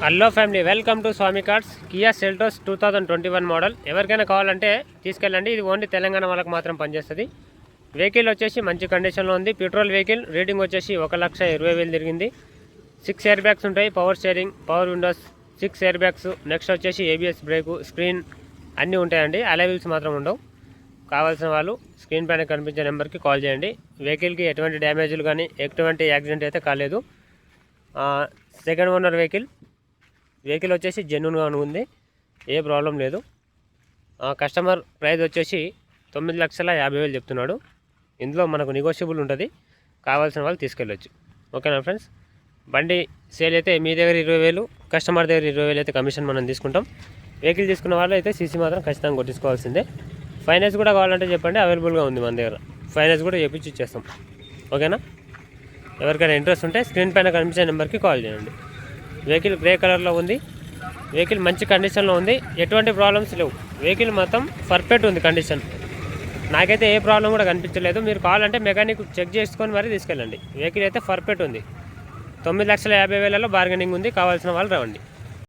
Hello family, welcome to Swami Cars. Kia Seltos 2021 model. ఎవరికైనా కావాలంటే తీసుకెళ్ళండి. ఇది ఓన్లీ తెలంగాణ వాళ్ళకి మాత్రం పనిచేస్తుంది. వెహికల్ వచ్చేసి మంచి కండిషన్లో ఉంది. Petrol vehicle. రీడింగ్ వచ్చేసి 1,20,000 తిరిగింది. 6 ఎయిర్ బ్యాగ్స్ ఉంటాయి. Power steering, power Windows, 6 air bags. Next వచ్చేసి ఏబిఎస్ బ్రేకు, స్క్రీన్ అన్నీ ఉంటాయండి. అలై వీల్స్ మాత్రం ఉండవు. కావాల్సిన వాళ్ళు స్క్రీన్ పైన కనిపించే నెంబర్కి కాల్ చేయండి. వెహికల్కి ఎటువంటి డ్యామేజ్లు కానీ ఎటువంటి యాక్సిడెంట్ అయితే కాలేదు. సెకండ్ ఓనర్ వెహికల్ వచ్చేసి జెన్యూన్గా ఉంది. ఏ ప్రాబ్లం లేదు. కస్టమర్ ప్రైస్ వచ్చేసి 9,50,000 చెప్తున్నాడు. ఇందులో మనకు నెగోషియబుల్ ఉంటుంది. కావాల్సిన వాళ్ళు తీసుకెళ్ళొచ్చు. ఓకేనా ఫ్రెండ్స్? బండి సేల్ అయితే మీ దగ్గర 20,000, కస్టమర్ దగ్గర 20,000 అయితే కమిషన్ మనం తీసుకుంటాం. వెహికల్ తీసుకున్న వాళ్ళు అయితే సీసీ మాత్రం ఖచ్చితంగా కొట్టించుకోవాల్సిందే. ఫైనాన్స్ కూడా కావాలంటే చెప్పండి, అవైలబుల్గా ఉంది మన దగ్గర. ఫైనాన్స్ కూడా చేపించి ఇచ్చేస్తాం. ఓకేనా? ఎవరికైనా ఇంట్రెస్ట్ ఉంటే స్క్రీన్ పైన కనిపించే నెంబర్కి కాల్ చేయండి. వెహికల్ గ్రే కలర్లో ఉంది. వెహికల్ మంచి కండిషన్లో ఉంది. ఎటువంటి ప్రాబ్లమ్స్ లేవు. వెహికల్ మొత్తం పర్ఫెక్ట్ ఉంది కండిషన్. నాకైతే ఏ ప్రాబ్లం కూడా కనిపించలేదు. మీరు కావాలంటే మెకానిక్ చెక్ చేసుకొని మరీ తీసుకెళ్ళండి. వెహికల్ అయితే పర్ఫెక్ట్ ఉంది. 9,50,000 బార్గెనింగ్ ఉంది. కావాల్సిన వాళ్ళు రావండి.